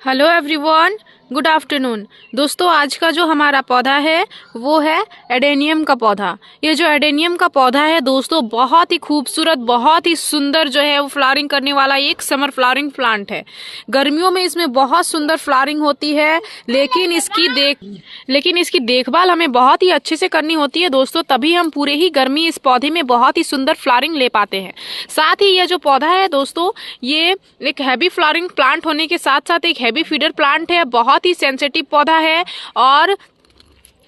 Hello everyone, good afternoon. दोस्तों, आज का जो हमारा पौधा है वो है एडेनियम का पौधा। ये जो एडेनियम का पौधा है दोस्तों, बहुत ही खूबसूरत, बहुत ही सुंदर जो है वो फ्लावरिंग करने वाला एक समर फ्लावरिंग प्लांट है। गर्मियों में इसमें बहुत सुंदर फ्लावरिंग होती है, लेकिन इसकी देखभाल हमें बहुत ही अच्छे से करनी होती है दोस्तों, तभी हम पूरे ही गर्मी इस पौधे में बहुत ही सुंदर फ्लावरिंग ले पाते हैं। साथ ही यह जो पौधा है दोस्तों, ये एक हैवी फ्लावरिंग प्लांट होने के साथ साथ एक हैवी फीडर प्लांट है। बहुत ही सेंसिटिव पौधा है और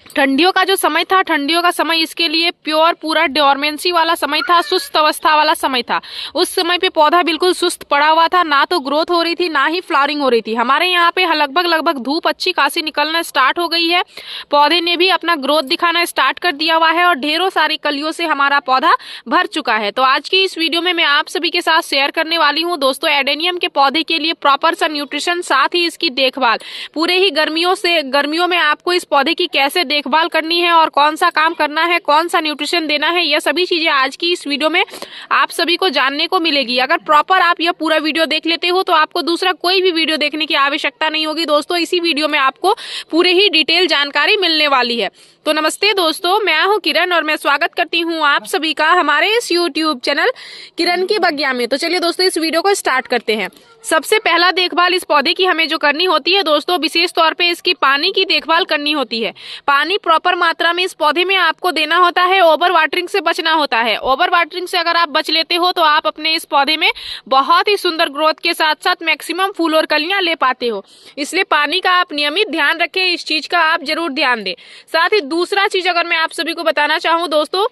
ठंडियों का जो समय था, ठंडियों का समय इसके लिए प्योर पूरा डोरमेंसी वाला समय था, सुस्त अवस्था वाला समय था। उस समय पे पौधा बिल्कुल सुस्त पड़ा हुआ था, ना तो ग्रोथ हो रही थी ना ही फ्लावरिंग हो रही थी। हमारे यहाँ पे लगभग धूप अच्छी खासी निकलना स्टार्ट हो गई है, पौधे ने भी अपना ग्रोथ दिखाना स्टार्ट कर दिया हुआ है और ढेरों सारी कलियों से हमारा पौधा भर चुका है। तो आज की इस वीडियो में मैं आप सभी के साथ शेयर करने वाली हूँ दोस्तों, एडेनियम के पौधे के लिए प्रॉपर सा न्यूट्रिशन, साथ ही इसकी देखभाल। पूरे ही गर्मियों में आपको इस पौधे की कैसे देखभाल करनी है और कौन सा काम करना है, कौन सा न्यूट्रिशन देना है, यह सभी चीजें आज की इस वीडियो में आप सभी को जानने को मिलेगी। अगर प्रॉपर आप यह पूरा वीडियो देख लेते हो तो आपको दूसरा कोई भी वीडियो देखने की आवश्यकता नहीं होगी दोस्तों। इसी वीडियो में आपको पूरी ही डिटेल जानकारी मिलने वाली है। तो नमस्ते दोस्तों, मैं हूं किरण और मैं स्वागत करती हूं आप सभी का हमारे इस YouTube चैनल किरण की बगिया में। तो चलिए दोस्तों, इस वीडियो को स्टार्ट करते हैं। सबसे पहला देखभाल इस पौधे की हमें जो करनी होती है दोस्तों, विशेष तौर पे इसकी पानी की देखभाल करनी होती है। पानी प्रॉपर मात्रा में इस पौधे में आपको देना होता है, ओवर वाटरिंग से बचना होता है। ओवर वाटरिंग से अगर आप बच लेते हो तो आप अपने इस पौधे में बहुत ही सुंदर ग्रोथ के साथ साथ मैक्सिमम फूल और कलियां ले पाते हो। इसलिए पानी का आप नियमित ड्यान रखें, इस चीज का आप जरूर ध्यान दें। साथ ही दूसरा चीज अगर मैं आप सभी को बताना चाहूँ दोस्तों,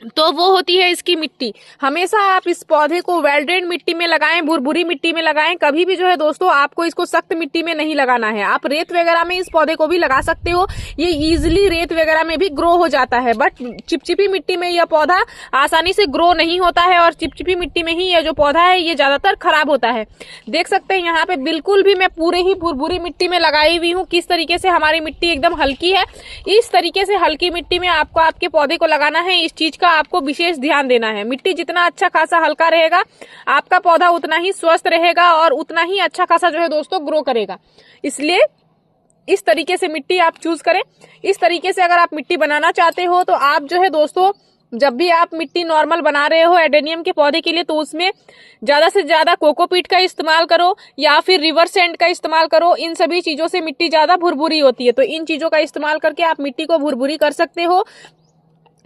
तो वो होती है इसकी मिट्टी। हमेशा आप इस पौधे को वेल ड्रेन्ड मिट्टी में लगाएं, भुरभुरी मिट्टी में लगाएं। कभी भी जो है दोस्तों, आपको इसको सख्त मिट्टी में नहीं लगाना है। आप रेत वगैरह में इस पौधे को भी लगा सकते हो, ये इजीली रेत वगैरह में भी ग्रो हो जाता है। बट चिपचिपी मिट्टी में यह पौधा आसानी से ग्रो नहीं होता है और चिपचिपी मिट्टी में ही यह जो पौधा है ये ज्यादातर खराब होता है। देख सकते हैं यहाँ पे बिल्कुल भी मैं पूरे ही भुरभुरी मिट्टी में लगाई हुई हूँ। किस तरीके से हमारी मिट्टी एकदम हल्की है, इस तरीके से हल्की मिट्टी में आपको आपके पौधे को लगाना है। इस चीज का आपको विशेष ध्यान देना है। मिट्टी जितना अच्छा खासा हल्का रहेगा, आपका पौधा उतना ही स्वस्थ रहेगा और उतना ही अच्छा खासा जो है दोस्तों ग्रो करेगा। इसलिए इस तरीके से मिट्टी आप चूज करें। इस तरीके से अगर आप मिट्टी बनाना चाहते हो तो आप जो है दोस्तों, जब भी आप मिट्टी नॉर्मल बना रहे हो एडेनियम के पौधे के लिए, तो उसमें ज्यादा से ज्यादा कोकोपीट का इस्तेमाल करो या फिर रिवर सैंड का इस्तेमाल करो। इन सभी चीजों से मिट्टी ज्यादा भुरभुरी होती है, तो इन चीजों का इस्तेमाल करके आप मिट्टी को भुरभुरी कर सकते हो।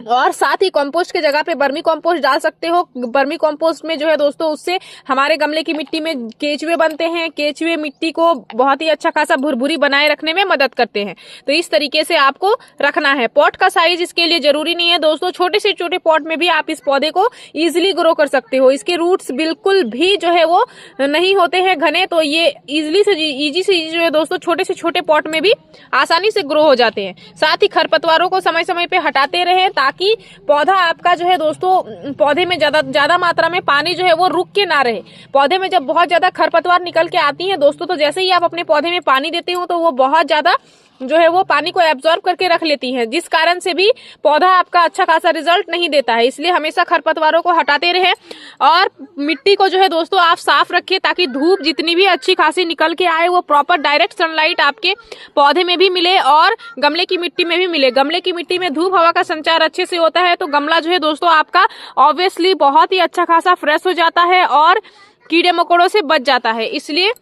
और साथ ही कंपोस्ट के जगह पे बर्मी कंपोस्ट डाल सकते हो। बर्मी कंपोस्ट में जो है दोस्तों, उससे हमारे गमले की मिट्टी में केचुए बनते हैं। केचुए मिट्टी को बहुत ही अच्छा खासा भुरभुरी बनाए रखने में मदद करते हैं। तो इस तरीके से आपको रखना है। पॉट का साइज इसके लिए जरूरी नहीं है दोस्तों, छोटे से छोटे पॉट में भी आप इस पौधे को इजिली ग्रो कर सकते हो। इसके रूट्स बिल्कुल भी जो है वो नहीं होते हैं घने, तो ये इजी से जो है दोस्तों छोटे से छोटे पॉट में भी आसानी से ग्रो हो जाते हैं। साथ ही खरपतवारों को समय समय पे हटाते रहे, ताकि पौधा आपका जो है दोस्तों, पौधे में ज्यादा मात्रा में पानी जो है वो रुक के ना रहे। पौधे में जब बहुत ज्यादा खरपतवार निकल के आती है दोस्तों, तो जैसे ही आप अपने पौधे में पानी देते हो तो वो बहुत ज्यादा जो है वो पानी को एब्जॉर्ब करके रख लेती हैं, जिस कारण से भी पौधा आपका अच्छा खासा रिजल्ट नहीं देता है। इसलिए हमेशा खरपतवारों को हटाते रहे और मिट्टी को जो है दोस्तों आप साफ रखिए, ताकि धूप जितनी भी अच्छी खासी निकल के आए वो प्रॉपर डायरेक्ट सनलाइट आपके पौधे में भी मिले और गमले की मिट्टी में भी मिले। गमले की मिट्टी में धूप हवा का संचार अच्छे से होता है, तो गमला जो है दोस्तों आपका ऑब्वियसली बहुत ही अच्छा खासा फ्रेश हो जाता है और कीड़े मकोड़ों से बच जाता है। इसलिए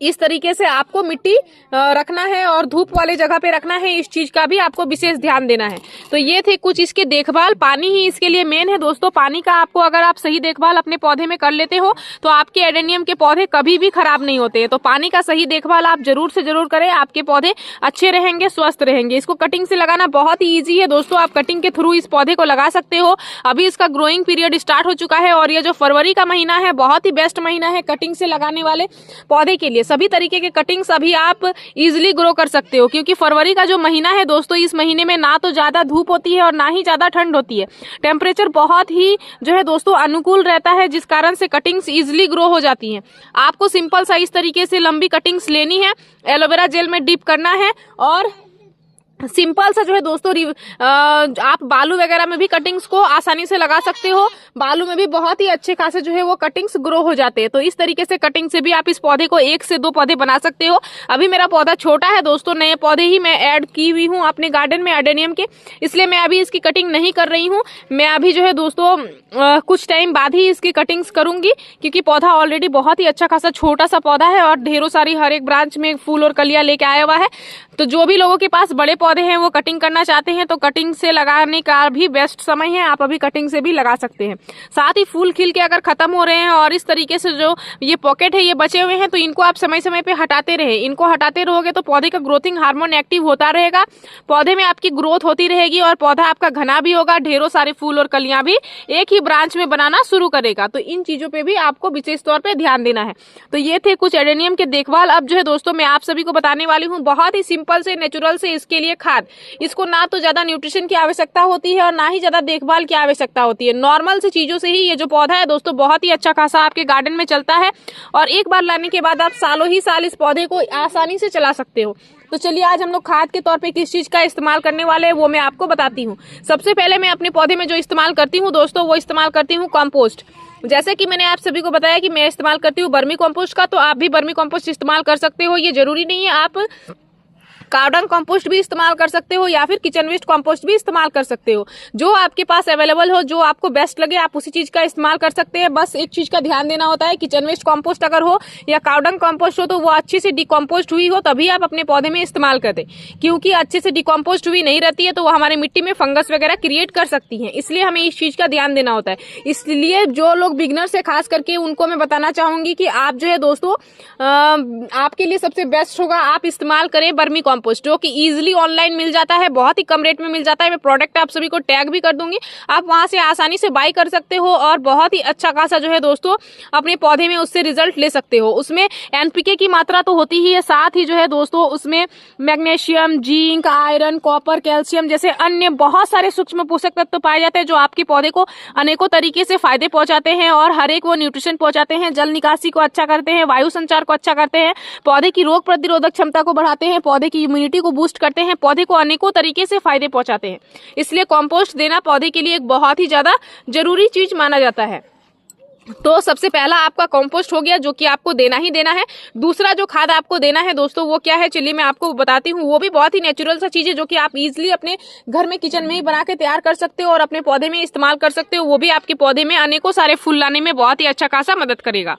इस तरीके से आपको मिट्टी रखना है और धूप वाले जगह पे रखना है। इस चीज का भी आपको विशेष ध्यान देना है। तो ये थे कुछ इसके देखभाल। पानी ही इसके लिए मेन है दोस्तों। पानी का आपको अगर आप सही देखभाल अपने पौधे में कर लेते हो तो आपके एडेनियम के पौधे कभी भी खराब नहीं होते हैं। तो पानी का सही देखभाल आप जरूर से जरूर करें, आपके पौधे अच्छे रहेंगे, स्वस्थ रहेंगे। इसको कटिंग से लगाना बहुत ही ईजी है दोस्तों, आप कटिंग के थ्रू इस पौधे को लगा सकते हो। अभी इसका ग्रोइंग पीरियड स्टार्ट हो चुका है और ये जो फरवरी का महीना है बहुत ही बेस्ट महीना है कटिंग से लगाने वाले पौधे के लिए। सभी तरीके के कटिंग्स अभी आप इजीली ग्रो कर सकते हो, क्योंकि फरवरी का जो महीना है दोस्तों, इस महीने में ना तो ज्यादा धूप होती है और ना ही ज्यादा ठंड होती है। टेम्परेचर बहुत ही जो है दोस्तों अनुकूल रहता है, जिस कारण से कटिंग्स इजीली ग्रो हो जाती हैं। आपको सिंपल सा इस तरीके से लंबी कटिंग्स लेनी है, एलोवेरा जेल में डिप करना है और सिंपल सा जो है दोस्तों आप बालू वगैरह में भी कटिंग्स को आसानी से लगा सकते हो। बालू में भी बहुत ही अच्छे खासे जो है वो कटिंग्स ग्रो हो जाते हैं। तो इस तरीके से कटिंग से भी आप इस पौधे को 1 से 2 पौधे बना सकते हो। अभी मेरा पौधा छोटा है दोस्तों, नए पौधे ही मैं ऐड की हुई हूँ अपने गार्डन में एडेनियम के, इसलिए मैं अभी इसकी कटिंग नहीं कर रही हूँ। मैं अभी जो है दोस्तों कुछ टाइम बाद ही इसकी कटिंग्स करूंगी, क्योंकि पौधा ऑलरेडी बहुत ही अच्छा खासा छोटा सा पौधा है और ढेरों सारी हर एक ब्रांच में फूल और कलियां लेके आया हुआ है। तो जो भी लोगों के पास बड़े पौधे हैं वो कटिंग करना चाहते हैं तो कटिंग से लगाने का भी बेस्ट समय है, आप अभी कटिंग से भी लगा सकते हैं। साथ ही फूल खिल के अगर खत्म हो रहे हैं और इस तरीके से जो ये पॉकेट है ये बचे हुए हैं, तो इनको आप समय समय पे हटाते रहे। इनको हटाते रहोगे तो पौधे का ग्रोथिंग हार्मोन एक्टिव होता रहेगा, पौधे में आपकी ग्रोथ होती रहेगी और पौधा आपका घना भी होगा, ढेरों सारे फूल और कलियां भी एक ही ब्रांच में बनाना शुरू करेगा। तो इन चीजों पे भी आपको विशेष तौर पे ध्यान देना है। तो ये थे कुछ एडेनियम के देखभाल। अब जो है दोस्तों मैं आप सभी को बताने वाली हूँ बहुत ही सिंपल से नेचुरल से इसके लिए खाद। इसको ना तो ज्यादा न्यूट्रिशन की आवश्यकता होती है और ना ही ज्यादा देखभाल की आवश्यकता होती है। नॉर्मल से चीजों से ही ये जो पौधा है दोस्तों बहुत ही अच्छा खासा आपके गार्डन में चलता है और एक बार लाने के बाद आप सालों ही साल इस पौधे को आसानी से चला सकते हो। तो चलिए आज हम लोग खाद के तौर पे किस चीज का इस्तेमाल करने वाले हैं वो मैं आपको बताती हूँ। सबसे पहले मैं अपने पौधे में जो इस्तेमाल करती हूँ दोस्तों वो इस्तेमाल करती हूँ कंपोस्ट। जैसे कि मैंने आप सभी को बताया कि मैं इस्तेमाल करती हूँ बर्मी कंपोस्ट का, तो आप भी बर्मी कंपोस्ट इस्तेमाल कर सकते हो। ये जरूरी नहीं है, आप कार्डन कंपोस्ट भी इस्तेमाल कर सकते हो या फिर किचन वेस्ट कंपोस्ट भी इस्तेमाल कर सकते हो। जो आपके पास अवेलेबल हो, जो आपको बेस्ट लगे, आप उसी चीज का इस्तेमाल कर सकते हैं। बस एक चीज का ध्यान देना होता है, किचन वेस्ट कंपोस्ट अगर हो या कार्डन कंपोस्ट हो तो वो अच्छे से डिकम्पोस्ट हुई हो तभी आप अपने पौधे में इस्तेमाल कर दें, क्योंकि अच्छे से डिकम्पोस्ट हुई नहीं रहती है तो वो हमारे मिट्टी में फंगस वगैरह क्रिएट कर सकती है। इसलिए हमें इस चीज का ध्यान देना होता है। इसलिए जो लोग बिगनर्स है खास करके उनको मैं बताना चाहूंगी कि आप जो है दोस्तों आपके लिए सबसे बेस्ट होगा आप इस्तेमाल करें बर्मी कंपोस्ट, जो कि इजीली ऑनलाइन मिल जाता है, बहुत ही कम रेट में मिल जाता है। मैं प्रोडक्ट आप सभी को टैग भी कर दूंगी, आप वहां से आसानी से बाय कर सकते हो और बहुत ही अच्छा खासा जो है दोस्तों अपने पौधे में उससे रिजल्ट ले सकते हो। उसमें एनपीके की मात्रा तो होती ही है, साथ ही जो है दोस्तों उसमें magnesium, zinc, iron, copper, calcium जैसे अन्य बहुत सारे सूक्ष्म पोषक तत्व पाए जाते हैं जो आपके पौधे को अनेकों तरीके से फायदे पहुंचाते हैं और हर एक वो न्यूट्रिशन पहुंचाते हैं। जल निकासी को अच्छा करते हैं, वायु संचार को अच्छा करते हैं, पौधे की रोग प्रतिरोधक क्षमता को बढ़ाते हैं, पौधे की इम्यूनिटी को बूस्ट करते हैं, पौधे को अनेकों तरीके से फायदे पहुंचाते हैं। इसलिए कंपोस्ट देना पौधे के लिए एक बहुत ही ज्यादा जरूरी चीज माना जाता है। तो सबसे पहला आपका कंपोस्ट हो गया जो कि आपको देना ही देना है। दूसरा जो खाद आपको देना है दोस्तों वो क्या है, चलिए मैं आपको बताती हूँ। वो भी बहुत ही नेचुरल सा चीज है जो कि आप इजीली अपने घर में किचन में ही बना के तैयार कर सकते हो और अपने पौधे में इस्तेमाल कर सकते हो। वो भी आपके पौधे में अनेकों सारे फूल लाने में बहुत ही अच्छा खासा मदद करेगा।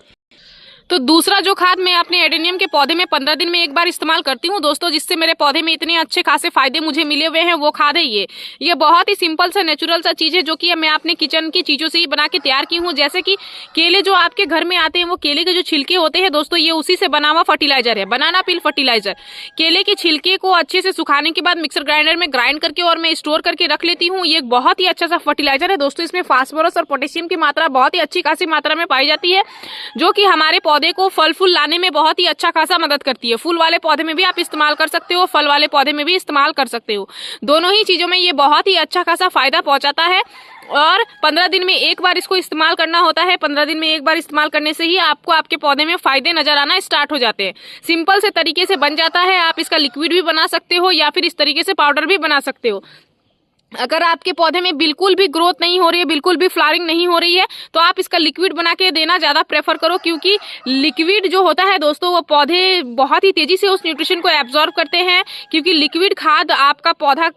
तो दूसरा जो खाद मैं अपने एडेनियम के पौधे में 15 दिन में एक बार इस्तेमाल करती हूँ दोस्तों, जिससे मेरे पौधे में इतने अच्छे खासे फायदे मुझे मिले हुए हैं, वो खाद है ये बहुत ही सिंपल सा नेचुरल सा चीज है जो कि मैं अपने किचन की चीजों से ही बना के तैयार की हूँ। जैसे कि केले जो आपके घर में आते हैं, वो केले के जो छिलके होते हैं दोस्तों, ये उसी से बना हुआ फर्टिलाइजर है, बनाना पील फर्टिलाइजर। केले के छिलके को अच्छे से सुखाने के बाद मिक्सर ग्राइंडर में ग्राइंड करके और मैं स्टोर करके रख लेती हूँ। ये एक बहुत ही अच्छा सा फर्टिलाइजर है दोस्तों। इसमें फास्फोरस और पोटेशियम की मात्रा बहुत ही अच्छी खासी मात्रा में पाई जाती है, जो कि हमारे पौधे को फल फूल लाने में बहुत ही अच्छा खासा मदद करती है। फूल वाले पौधे में भी आप इस्तेमाल कर सकते हो, फल वाले पौधे में भी इस्तेमाल कर सकते हो। दोनों ही चीजों में ये बहुत ही अच्छा खासा फायदा पहुंचाता है और 15 दिन में एक बार इसको इस्तेमाल करना होता है। 15 दिन में एक बार इस्तेमाल करने से ही आपको आपके पौधे में फायदे नजर आना स्टार्ट हो जाते हैं। सिंपल से तरीके से बन जाता है। आप इसका लिक्विड भी बना सकते हो या फिर इस तरीके से पाउडर भी बना सकते हो। अगर आपके पौधे में बिल्कुल भी ग्रोथ नहीं हो रही है, बिल्कुल भी फ्लावरिंग नहीं हो रही है, तो आप इसका लिक्विड बना के देना ज्यादा प्रेफर करो, क्योंकि लिक्विड जो होता है दोस्तों वो पौधे बहुत ही तेजी से उस न्यूट्रिशन को एब्जॉर्ब करते हैं। क्योंकि लिक्विड खाद आपका पौधा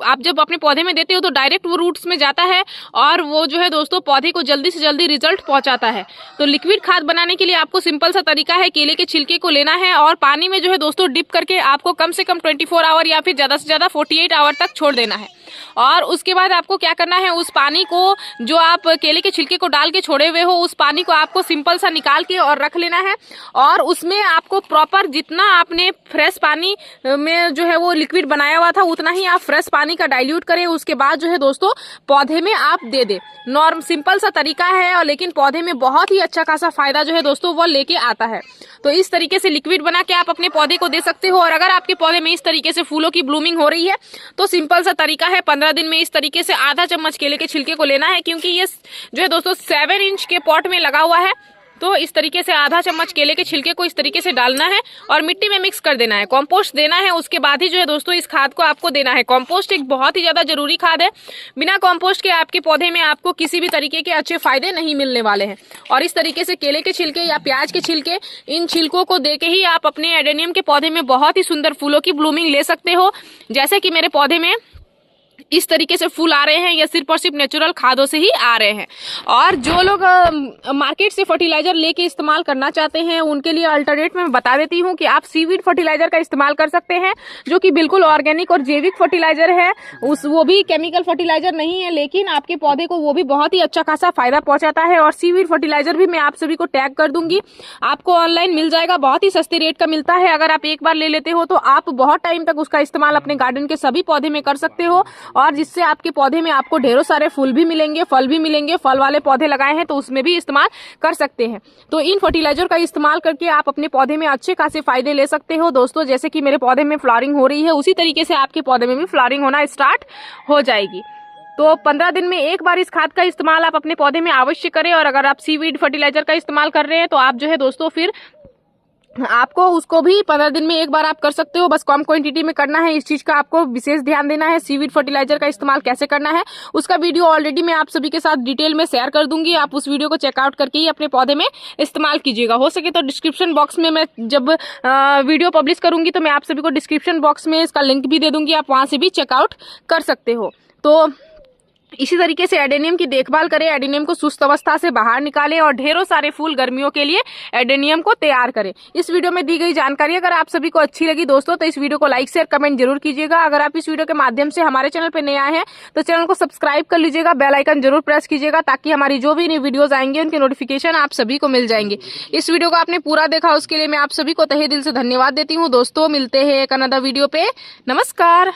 आप जब अपने पौधे में देते हो तो डायरेक्ट वो रूट्स में जाता है और वो जो है दोस्तों पौधे को जल्दी से जल्दी रिजल्ट पहुंचाता है। तो लिक्विड खाद बनाने के लिए आपको सिंपल सा तरीका है, केले के छिलके को लेना है और पानी में जो है दोस्तों डिप करके आपको कम से कम 24 आवर या फिर ज्यादा से ज्यादा 48 आवर तक छोड़ देना है। और उसके बाद आपको क्या करना है, उस पानी को जो आप केले के छिलके को डाल के छोड़े हुए हो, उस पानी को आपको सिंपल सा निकाल के और रख लेना है और उसमें आपको प्रॉपर जितना आपने फ्रेश पानी में जो है वो लिक्विड बनाया हुआ था उतना ही आप फ्रेश पानी का डाइल्यूट करें। उसके बाद जो है दोस्तों पौधे में आप दे दे। नॉर्म सिंपल सा तरीका है और लेकिन पौधे में बहुत ही अच्छा खासा फायदा जो है दोस्तों वो लेके आता है। तो इस तरीके से लिक्विड बना के आप अपने पौधे को दे सकते हो। और अगर आपके पौधे में इस तरीके से फूलों की ब्लूमिंग हो रही है तो सिंपल सा तरीका है, 15 दिन में इस तरीके से आधा चम्मच केले के छिलके को लेना है। क्योंकि ये जो है दोस्तों 7 इंच के पॉट में लगा हुआ है, तो इस तरीके से आधा चम्मच केले के छिलके को इस तरीके से डालना है और मिट्टी में मिक्स कर देना है। कंपोस्ट देना है, उसके बाद ही जो है दोस्तों इस खाद को आपको देना है। कंपोस्ट एक बहुत ही ज्यादा जरूरी खाद है। बिना कंपोस्ट के आपके पौधे में आपको किसी भी तरीके के अच्छे फायदे नहीं मिलने वाले हैं। और इस तरीके से केले के छिलके या प्याज के छिलके, इन छिलकों को देके ही आप अपने एडेनियम के पौधे में बहुत ही सुंदर फूलों की ब्लूमिंग ले सकते हो। जैसे कि मेरे पौधे में इस तरीके से फूल आ रहे हैं, या सिर्फ और सिर्फ नेचुरल खादों से ही आ रहे हैं। और जो लोग मार्केट से फर्टिलाइजर लेके इस्तेमाल करना चाहते हैं, उनके लिए अल्टरनेट में बता देती हूँ कि आप सीवीड फर्टिलाइजर का इस्तेमाल कर सकते हैं, जो कि बिल्कुल ऑर्गेनिक और जैविक फर्टिलाइजर है। वो भी केमिकल फर्टिलाइजर नहीं है, लेकिन आपके पौधे को वो भी बहुत ही अच्छा खासा फायदा पहुंचाता है। और सीवीड फर्टिलाइजर भी मैं आप सभी को टैग कर दूंगी, आपको ऑनलाइन मिल जाएगा, बहुत ही सस्ते रेट का मिलता है। अगर आप एक बार ले लेते हो तो आप बहुत टाइम तक उसका इस्तेमाल अपने गार्डन के सभी पौधे में कर सकते हो, और जिससे आपके पौधे में आपको ढेरों सारे फूल भी मिलेंगे, फल भी मिलेंगे। फल वाले पौधे लगाए हैं तो उसमें भी इस्तेमाल कर सकते हैं। तो इन फर्टिलाइजर का इस्तेमाल करके आप अपने पौधे में अच्छे खासे फायदे ले सकते हो दोस्तों। जैसे कि मेरे पौधे में फ्लावरिंग हो रही है, उसी तरीके से आपके पौधे में भी फ्लावरिंग होना स्टार्ट हो जाएगी। तो 15 दिन में एक बार इस खाद का इस्तेमाल आप अपने पौधे में अवश्य करें। और अगर आप सीवीड फर्टिलाइजर का इस्तेमाल कर रहे हैं तो आप जो है दोस्तों फिर आपको उसको भी 15 दिन में एक बार आप कर सकते हो, बस कम क्वांटिटी में करना है। इस चीज का आपको विशेष ध्यान देना है। सीवीड फर्टिलाइजर का इस्तेमाल कैसे करना है उसका वीडियो ऑलरेडी मैं आप सभी के साथ डिटेल में शेयर कर दूंगी। आप उस वीडियो को चेकआउट करके ही अपने पौधे में इस्तेमाल कीजिएगा। हो सके तो डिस्क्रिप्शन बॉक्स में मैं जब वीडियो पब्लिश करूंगी तो मैं आप सभी को डिस्क्रिप्शन बॉक्स में इसका लिंक भी दे दूंगी, आप वहां से भी चेकआउट कर सकते हो। तो इसी तरीके से एडेनियम की देखभाल करें, एडेनियम को सुस्त अवस्था से बाहर निकालें और ढेरों सारे फूल गर्मियों के लिए एडेनियम को तैयार करें। इस वीडियो में दी गई जानकारी अगर आप सभी को अच्छी लगी दोस्तों तो इस वीडियो को लाइक शेयर कमेंट जरूर कीजिएगा। अगर आप इस वीडियो के माध्यम से हमारे चैनल पर नए आए हैं तो चैनल को सब्सक्राइब कर लीजिएगा, बेल आइकन जरूर प्रेस कीजिएगा, ताकि हमारी जो भी नई वीडियोज आएंगे उनके नोटिफिकेशन आप सभी को मिल जाएंगे। इस वीडियो को आपने पूरा देखा उसके लिए मैं आप सभी को तहे दिल से धन्यवाद देती हूँ दोस्तों। मिलते हैं एक अनदर वीडियो पे। नमस्कार।